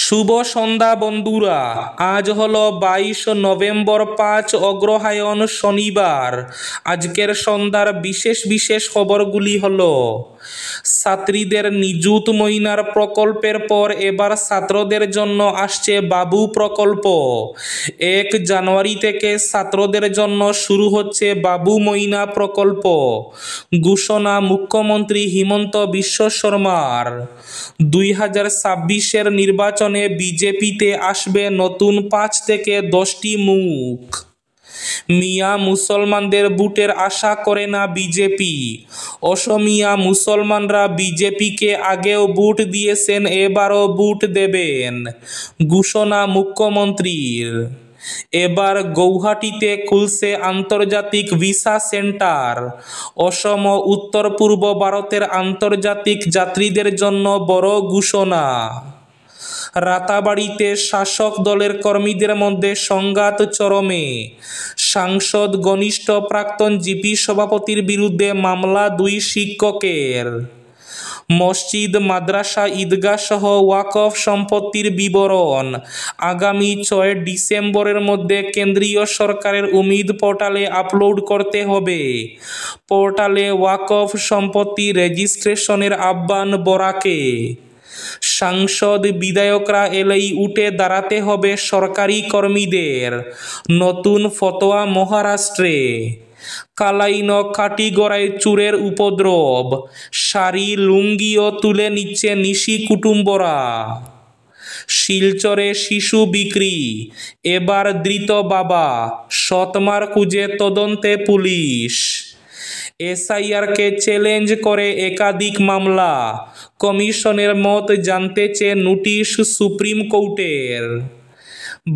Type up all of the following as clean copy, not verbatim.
শুভ সন্ধ্যা বন্ধুরা, আজ হলো 22 নভেম্বর, 5 অগ্রহায়ণ, শনিবার। আজকের সন্ধ্যার বিশেষ বিশেষ খবরগুলি হলো: ছাত্রীদের নিযুত মইনার প্রকল্পের পর এবার ছাত্রদের জন্য আসছে বাবু প্রকল্প। 1 জানুয়ারি থেকে ছাত্রদের জন্য শুরু হচ্ছে বাবু মইনা প্রকল্প। ঘোষণা মুখ্যমন্ত্রী হিমন্ত বিশ্ব শর্মার। 2026-এর নির্বাচনে বিজেপিতে আসবে নতুন 5 থেকে 10টি মুখ। মিয়া মুসলমানদের ভোটের আশা করে না বিজেপি। অসমিয়া মুসলমানরা বিজেপিকে আগেও ভোট দিয়েছেন, এবারও ভোট দেবেন। ঘোষণা মুখ্যমন্ত্রীর। এবার গৌহাটিতে খুলছে আন্তর্জাতিক ভিসা সেন্টার। অসম ও উত্তর পূর্ব ভারতের আন্তর্জাতিক যাত্রীদের জন্য বড় ঘোষণা। রাতাবাড়ীতে শাসক দলের কর্মীদের মধ্যে সংঘাত চরমে। সাংসদ ঘনিষ্ঠ প্রাক্তন জিপি সভাপতির বিরুদ্ধে মামলা 2 শিক্ষকের। মসজিদ, মাদ্রাসা, ঈদগাহ সহ ওয়াকফ সম্পত্তির বিবরণ আগামী 6 ডিসেম্বরের মধ্যে কেন্দ্রীয় সরকারের উমিদ পোর্টালে আপলোড করতে হবে। পোর্টালে ওয়াকফ সম্পত্তি রেজিস্ট্রেশনের আহ্বান বরাকে। সাংসদ বিধায়করা এলেই উঠে দাঁড়াতে হবে সরকারি কর্মীদের। নতুন ফতোয়া মহারাষ্ট্রে। কালাইন কাটিগড়ায় চোরের উপদ্রব। শাড়ি, লুঙ্গিও তুলে নিচ্ছে নিশি কুটুম্বরা। শিলচরে শিশু বিক্রি, এবার ধৃত বাবা, সৎমার খুঁজে তদন্তে পুলিশ। এসআইআরকে চ্যালেঞ্জ করে একাধিক মামলা, কমিশনের মত জানতে চেয়ে নোটিশ সুপ্রিম কোর্টের।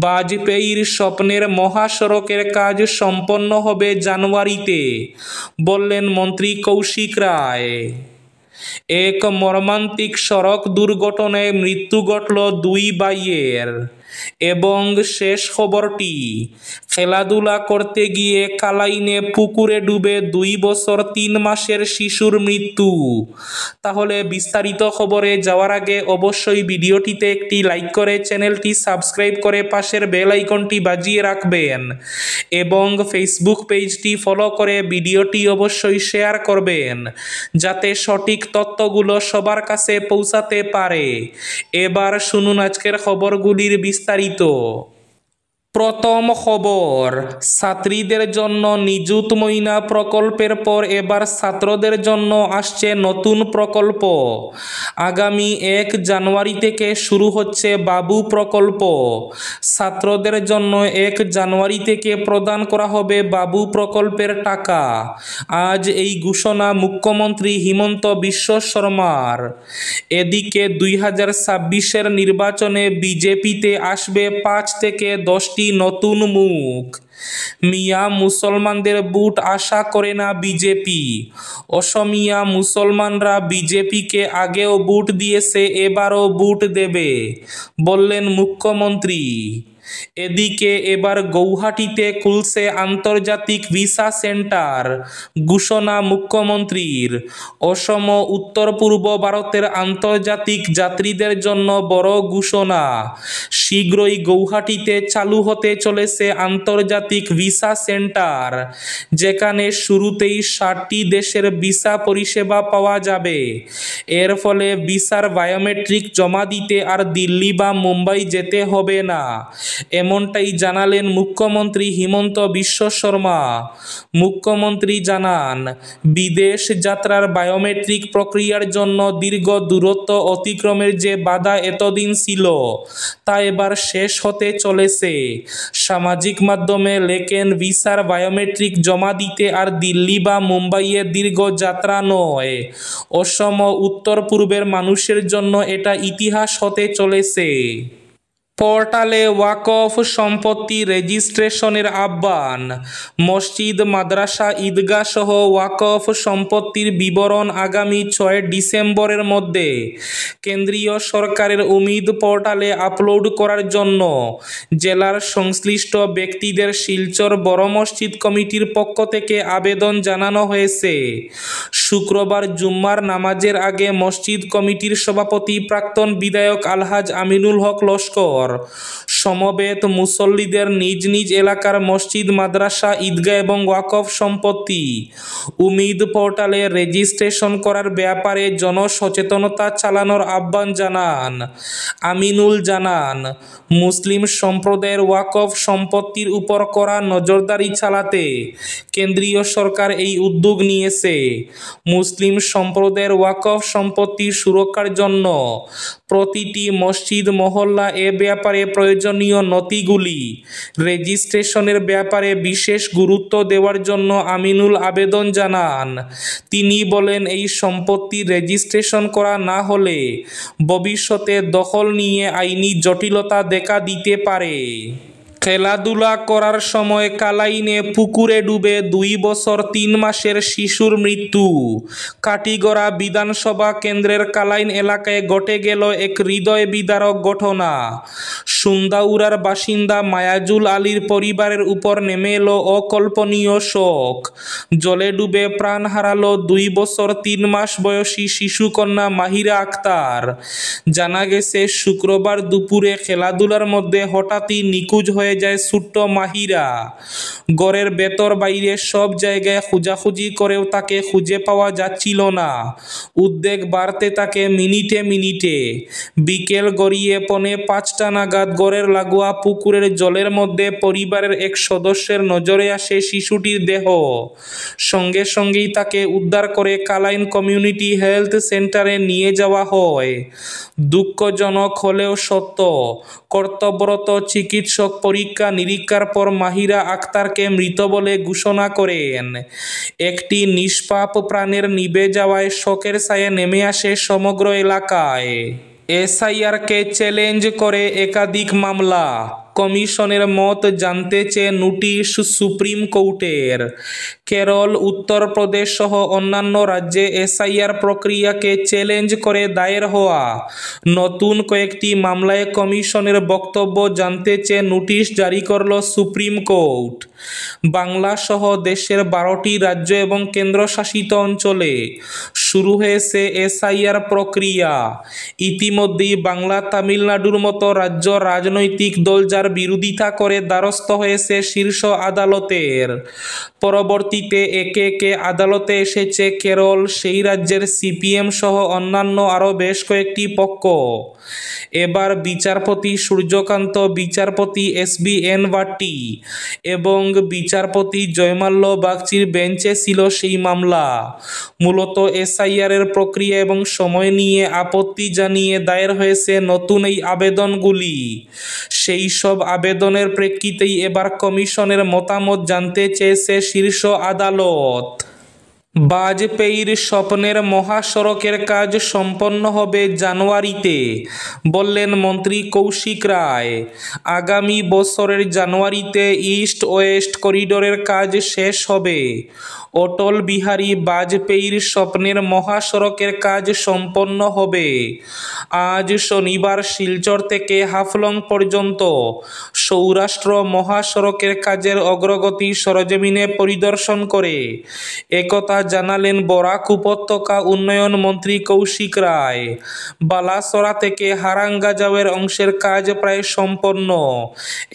বাজপেয়ীর স্বপ্নের মহাসড়কের কাজ সম্পন্ন হবে জানুয়ারিতে, বললেন মন্ত্রী কৌশিক রায়। এক মর্মান্তিক সড়ক দুর্ঘটনায় মৃত্যু ঘটল 2 ভাইয়ের। এবং শেষ খবরটি, খেলাধুলা করতে গিয়ে কালাইনে পুকুরে ডুবে 2 বছর 3 মাসের শিশুর মৃত্যু। তাহলে বিস্তারিত খবরে যাওয়ার আগে অবশ্যই ভিডিওটিতে একটি লাইক করে চ্যানেলটি সাবস্ক্রাইব করে পাশের বেল আইকনটি বাজিয়ে রাখবেন এবং ফেসবুক পেজটি ফলো করে ভিডিওটি অবশ্যই শেয়ার করবেন, যাতে সঠিক তথ্যগুলো সবার কাছে পৌঁছাতে পারে। এবার শুনুন আজকের খবরগুলির বিস্তারিত। প্রথম খবর, ছাত্রীদের জন্য নিযুত মইনা প্রকল্পের পর এবার ছাত্রদের জন্য আসছে নতুন প্রকল্প। আগামী 1 জানুয়ারি থেকে শুরু হচ্ছে বাবু প্রকল্প। ছাত্রদের জন্য 1 জানুয়ারি থেকে প্রদান করা হবে বাবু প্রকল্পের টাকা। আজ এই ঘোষণা মুখ্যমন্ত্রী হিমন্ত বিশ্ব শর্মার। এদিকে 2026-এর নির্বাচনে বিজেপিতে আসবে 5 থেকে 10টি নতুন মুখ। মিয়া মুসলমানদের ভোট আশা করে না বিজেপি। অসমিয়া মুসলমানরা বিজেপিকে আগেও ভোট দিয়েছে, এবারও ভোট দেবে, বললেন মুখ্যমন্ত্রী। এদিকে এবার গৌহাটিতে খুলছে আন্তর্জাতিক ভিসা সেন্টার। ঘোষণা মুখ্যমন্ত্রীর। অসম উত্তর পূর্ব ভারতের আন্তর্জাতিক যাত্রীদের জন্য বড় ঘোষণা। শীঘ্রই গৌহাটিতে চালু হতে চলেছে আন্তর্জাতিক ভিসা সেন্টার, যেখানে শুরুতেই 60টি দেশের ভিসা পরিষেবা পাওয়া যাবে। এর ফলে ভিসার বায়োমেট্রিক জমা দিতে আর দিল্লি বা মুম্বাই যেতে হবে না, এমনটাই জানালেন মুখ্যমন্ত্রী হিমন্ত বিশ্ব শর্মা। মুখ্যমন্ত্রী জানান, বিদেশ যাত্রার বায়োমেট্রিক প্রক্রিয়ার জন্য দীর্ঘ দূরত্ব অতিক্রমের যে বাধা এতদিন ছিল, তা এবার শেষ হতে চলেছে। সামাজিক মাধ্যমে লেখেন, ভিসার বায়োমেট্রিক জমা দিতে আর দিল্লি বা মুম্বাইয়ে দীর্ঘ যাত্রা নয়। অসম উত্তর পূর্বের মানুষের জন্য এটা ইতিহাস হতে চলেছে। পোর্টালে ওয়াকফ সম্পত্তি রেজিস্ট্রেশনের আহ্বান। মসজিদ, মাদ্রাসা, ঈদগাহ সহ ওয়াকফ সম্পত্তির বিবরণ আগামী 6 ডিসেম্বরের মধ্যে কেন্দ্রীয় সরকারের উমিদ পোর্টালে আপলোড করার জন্য জেলার সংশ্লিষ্ট ব্যক্তিদের শিলচর বড় মসজিদ কমিটির পক্ষ থেকে আবেদন জানানো হয়েছে। শুক্রবার জুম্মার নামাজের আগে মসজিদ কমিটির সভাপতি প্রাক্তন বিধায়ক আলহাজ আমিনুল হক লস্কর সমবেত মুসল্লিদের নিজ নিজ এলাকার মসজিদ, মাদ্রাসা, ঈদগাহ এবং ওয়াকফ সম্পত্তি উমিদ পোর্টালে রেজিস্ট্রেশন করার ব্যাপারে জনসচেতনতা চালানোর আহ্বান জানান। আমিনুল জানান, মুসলিম সম্প্রদায়ের ওয়াকফ সম্পত্তির উপর কড়া নজরদারি চালাতে কেন্দ্রীয় সরকার এই উদ্যোগ নিয়েছে। মুসলিম সম্প্রদায়ের ওয়াকফ সম্পত্তি সুরক্ষার জন্য প্রতিটি মসজিদ, মহল্লা এ ব্যাপারে প্রয়োজনীয় নথিগুলি রেজিস্ট্রেশনের ব্যাপারে বিশেষ গুরুত্ব দেওয়ার জন্য আমিনুল আবেদন জানান। তিনি বলেন, এই সম্পত্তি রেজিস্ট্রেশন করা না হলে ভবিষ্যতে দখল নিয়ে আইনি জটিলতা দেখা দিতে পারে। খেলাধুলা করার সময় কালাইনে পুকুরে ডুবে 2 বছর 3 মাসের শিশুর মৃত্যু। কাটিগড়া বিধানসভা কেন্দ্রের কালাইন এলাকায় ঘটে গেল এক হৃদয় বিদারক ঘটনা। সুন্দাউড়ার বাসিন্দা মায়াজুল আলীর পরিবারের উপর নেমে এলো অকল্পনীয় শোক। জলে ডুবে প্রাণ হারালো 2 বছর 3 মাস বয়সী শিশুকন্যা মাহিরা আক্তার। জানা গেছে, শুক্রবার দুপুরে খেলাধুলার মধ্যে হঠাৎই নিখোঁজ হয়ে যায় ছোট্ট মাহিরা। ঘরের ভেতর বাইরে সব জায়গায় খোঁজাখুঁজি করেও তাকে খুঁজে পাওয়া যাচ্ছিল না। উদ্বেগ বাড়তে থাকে মিনিটে মিনিটে। বিকেল গড়িয়ে 4:45 নাগাদ ঘরের লাগোয়া পুকুরের জলের মধ্যে পরিবারের এক সদস্যের নজরে আসে শিশুটির দেহ। সঙ্গে সঙ্গেই তাকে উদ্ধার করে কালাইন কমিউনিটি হেলথ সেন্টারে নিয়ে যাওয়া হয়। দুঃখজনক হলেও সত্য, কর্তব্যরত চিকিৎসক পরীক্ষা নিরীক্ষার পর মাহিরা আক্তারকে মৃত বলে ঘোষণা করেন। একটি নিষ্পাপ প্রাণের নিভে যাওয়ায় শোকের ছায়া নেমে আসে সমগ্র এলাকায়। এসআইআরকে চ্যালেঞ্জ করে একাধিক মামলা। কমিশনের মত জানতে চেয়ে নোটিশ সুপ্রিম কোর্টের। কেরল, উত্তরপ্রদেশ সহ অন্যান্য রাজ্যে এসআইআর প্রক্রিয়াকে চ্যালেঞ্জ করে দায়ের হওয়া নতুন কয়েকটি মামলায় কমিশনের বক্তব্য জানতে চেয়ে নোটিশ জারি করল সুপ্রিম কোর্ট। বাংলা সহ দেশের 12টি রাজ্য এবং কেন্দ্রশাসিত অঞ্চলে শুরু হয়েছে এসআইআর প্রক্রিয়া। ইতিমধ্যেই বাংলা, তামিলনাড়ুর মতো রাজ্য রাজনৈতিক দল যার বিরোধিতা করে দ্বারস্থ হয়েছে শীর্ষ আদালতের। পরবর্তীতে একে একে আদালতে এসেছে কেরল, সেই রাজ্যের সিপিএম সহ অন্যান্য আরও বেশ কয়েকটি পক্ষ। এবার বিচারপতি সূর্যকান্ত, বিচারপতি SBN ভাট্টি এবং বিচারপতি জয়মাল্য বাগচির বেঞ্চে ছিল সেই মামলা। মূলত এসআইআর এর প্রক্রিয়া এবং সময় নিয়ে আপত্তি জানিয়ে দায়ের হয়েছে নতুন এই আবেদনগুলি। সেই সব আবেদনের প্রেক্ষিতেই এবার কমিশনের মতামত জানতে চেয়েছে শীর্ষ আদালত। বাজপেয়ীর স্বপ্নের মহাসড়কের কাজ সম্পন্ন হবে জানুয়ারিতে, বললেন মন্ত্রী কৌশিক রায়। আগামী বছরের জানুয়ারিতে ইস্ট ওয়েস্ট করিডোরের কাজ শেষ হবে। অটল বিহারী বাজপেয়ীর স্বপ্নের মহাসড়কের কাজ সম্পন্ন হবে। আজ শনিবার শিলচর থেকে হাফলং পর্যন্ত সৌরাষ্ট্র মহাসড়কের কাজের অগ্রগতি সরেজমিনে পরিদর্শন করে একথা জানালেন বরাক উপত্যকা উন্নয়ন মন্ত্রী কৌশিক রায়। বালাসোরা থেকে হারাঙ্গাজাওয়ের অংশের কাজ প্রায় সম্পন্ন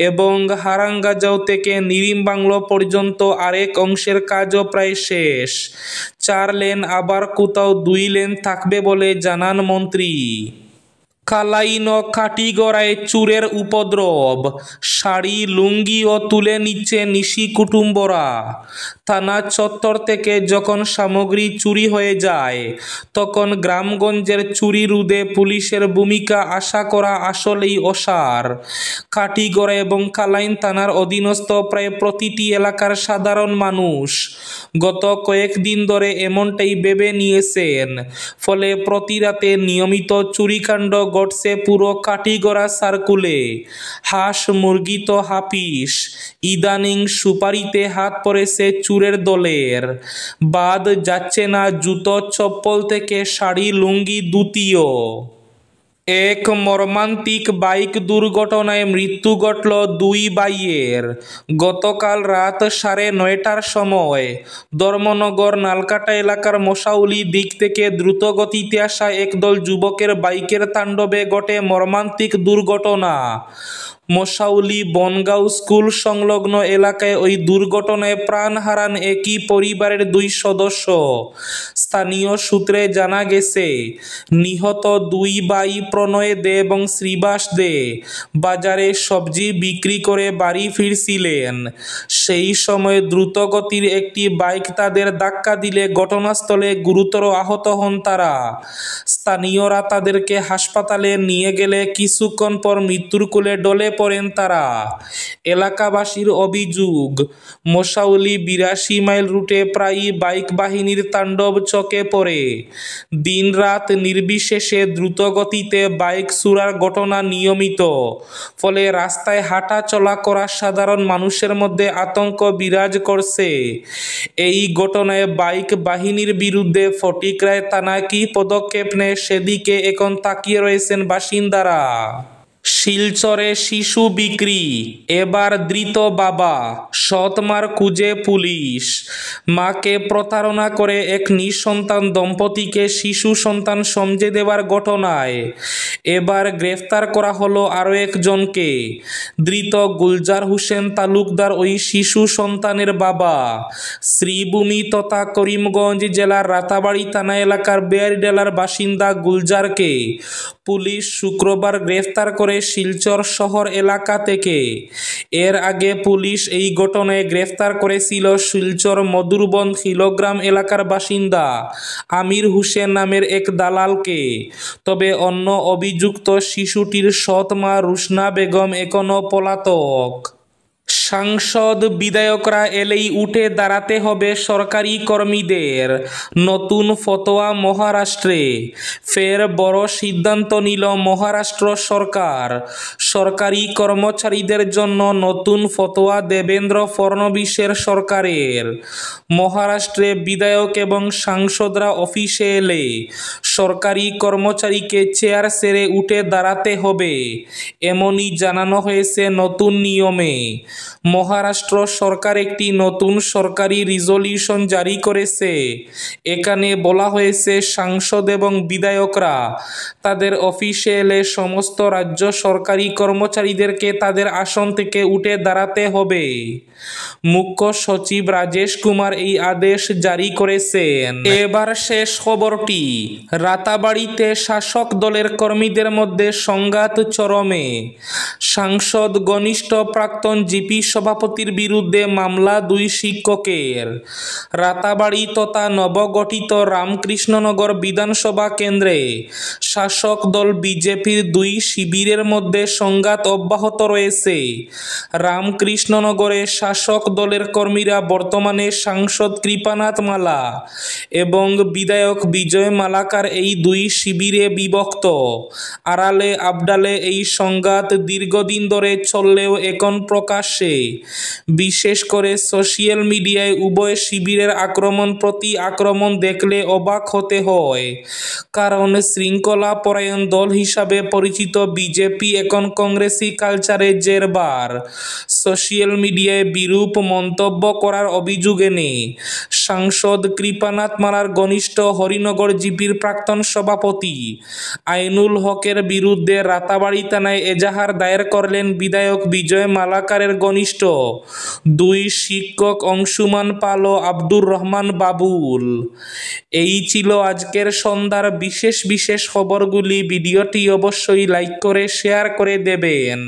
এবং হারাঙ্গাজাও থেকে নিরিমবাংলো পর্যন্ত আরেক অংশের কাজও প্রায় শেষ। 4 লেন আবার কোথাও 2 লেন থাকবে বলে জানান মন্ত্রী। কালাইন ও কাটিগড়ায় চুরের উপদ্রব, শাড়ি লুঙ্গিও তুলে নিচ্ছে নিশি কুটুম্বরা। থানা চত্বর থেকে যখন সামগ্রী চুরি হয়ে যায় তখন গ্রামগঞ্জের চুরি রোধে পুলিশের ভূমিকা আশা করা আসলেই অসার। কাটিগড়া এবং কালাইন থানার অধীনস্থ প্রায় প্রতিটি এলাকার সাধারণ মানুষ গত কয়েকদিন ধরে এমনটাই ভেবে নিয়েছেন। ফলে প্রতি রাতে নিয়মিত চুরিকাণ্ড গড়ছে পুরো কাটিগড়া সার্কুলে। হাঁস মুরগি তো হাপিস, ইদানিং সুপারিতে হাত পড়েছে চুরের দলের। বাদ যাচ্ছে না জুতো চপ্পল থেকে শাড়ি লুঙ্গি ধুতিও। এক মর্মান্তিক বাইক দুর্ঘটনায় মৃত্যু ঘটল দুই ভাইয়ের। গতকাল রাত 9:30টার সময় ধর্মনগর নালকাটা এলাকার মশাউলি দিক থেকে দ্রুত গতিতে আসা একদল যুবকের বাইকের তাণ্ডবে ঘটে মর্মান্তিক দুর্ঘটনা। মশাউলি বনগাঁও স্কুল সংলগ্ন এলাকায় ওই দুর্ঘটনায় প্রাণ হারান একই পরিবারের 2 সদস্য। স্থানীয় সূত্রে জানা গেছে, নিহত 2 ভাই প্রণয় দে এবং শ্রীবাস দে বাজারে সবজি বিক্রি করে বাড়ি ফিরছিলেন। সেই সময় দ্রুতগতির একটি বাইক তাদের ধাক্কা দিলে ঘটনাস্থলে গুরুতর আহত হন তারা। স্থানীয়রা তাদেরকে হাসপাতালে নিয়ে গেলে কিছুক্ষণ পর মৃত্যুর কোলে ঢলে পড়েন তারা। এলাকাবাসীর অভিযোগ, মশাউলি 82 মাইল রুটে প্রায়ই বাইক বাহিনীর তাণ্ডব চোখে পড়ে। দিন-রাত নির্বিশেষে দ্রুতগতিতে বাইক চুরার ঘটনা নিয়মিত। ফলে রাস্তায় হাঁটা চলা করা সাধারণ মানুষের মধ্যে আতঙ্ক বিরাজ করছে। এই ঘটনায় বাইক বাহিনীর বিরুদ্ধে ফটিকরায় থানা কী পদক্ষেপ নেয় সেদিকে এখন তাকিয়ে রয়েছেন বাসিন্দারা। শিলচরে শিশু বিক্রি, এবার ধৃত বাবা, সৎমার খুঁজে পুলিশ। মাকে প্রতারণা করে এক নিঃসন্তান দম্পতিকে শিশু সন্তান সমঝে দেওয়ার ঘটনায় এবার গ্রেফতার করা হলো আরও একজনকে। ধৃত গুলজার হোসেন তালুকদার ওই শিশু সন্তানের বাবা। শ্রীভূমি তথা করিমগঞ্জ জেলার রাতাবাড়ি থানা এলাকার বেয়ারডেলার বাসিন্দা গুলজারকে পুলিশ শুক্রবার গ্রেফতার করে শিলচর শহর এলাকা থেকে। এর আগে পুলিশ এই ঘটনায় গ্রেফতার করেছিল শিলচর মধুরবন খিলগ্রাম এলাকার বাসিন্দা আমির হোসেন নামের এক দালালকে। তবে অন্য অভিযুক্ত শিশুটির সৎ মা রুশনা বেগম এখনও পলাতক। সাংসদ বিধায়করা এলেই উঠে দাঁড়াতে হবে সরকারি কর্মীদের, নতুন ফতোয়া মহারাষ্ট্রে। ফের বড় সিদ্ধান্ত নিল মহারাষ্ট্র সরকার। সরকারি কর্মচারীদের জন্য নতুন ফতোয়া দেবেন্দ্র ফড়নবিসের সরকারের। মহারাষ্ট্রে বিধায়ক এবং সাংসদরা অফিসে এলে সরকারি কর্মচারীকে চেয়ার ছেড়ে উঠে দাঁড়াতে হবে, এমনই জানানো হয়েছে নতুন নিয়মে। মহারাষ্ট্র সরকার একটি নতুন সরকারি রিজলিউশন জারি করেছে। এখানে বলা হয়েছে সাংসদ এবং বিধায়করা তাদের অফিসে এলে সমস্ত রাজ্য সরকারি কর্মচারীদেরকে তাদের আসন থেকে উঠে দাঁড়াতে হবে। মুখ্য সচিব রাজেশ কুমার এই আদেশ জারি করেছেন। এবার শেষ খবরটি, রাতাবাড়িতে শাসক দলের কর্মীদের মধ্যে সংঘাত চরমে। সাংসদ ঘনিষ্ঠ প্রাক্তন জিপি সভাপতির বিরুদ্ধে মামলা 2 শিক্ষকের। রাতাবাড়ি তথা নবগঠিত রামকৃষ্ণনগর বিধানসভা কেন্দ্রে শাসক দল বিজেপির 2 শিবিরের মধ্যে সংঘাত অব্যাহত রয়েছে। রামকৃষ্ণনগরে শাসক দলের কর্মীরা বর্তমানে সাংসদ কৃপানাথ মালা এবং বিধায়ক বিজয় মালাকার এই 2 শিবিরে বিভক্ত। আড়ালে আবডালে এই সংঘাত দীর্ঘদিন ধরে চললেও এখন প্রকাশ্যে, বিশেষ করে সোশ্যাল মিডিয়ায় উভয় শিবিরের আক্রমণ প্রতি আক্রমণ দেখলে অবাক হতে হয়। কারণ শৃঙ্খলা পরায়ণ দল হিসাবে পরিচিত বিজেপি এখন কংগ্রেসি কালচারে জেরবার। সোশ্যাল মিডিয়ায় বিরূপ মন্তব্য করার অভিযোগ এনে সাংসদ কৃপানাথ মালার ঘনিষ্ঠ হরিনগর জিপির প্রাক্তন সভাপতি আইনুল হকের বিরুদ্ধে রাতাবাড়ি থানায় এজাহার দায়ের করলেন বিধায়ক বিজয় মালাকারের ঘনিষ্ঠ 2 শিক্ষক অংশুমান পাল ও আব্দুর রহমান বাবুল। এই ছিল আজকের সন্ধ্যার বিশেষ খবরগুলি। ভিডিওটি অবশ্যই লাইক করে শেয়ার করে দেবেন।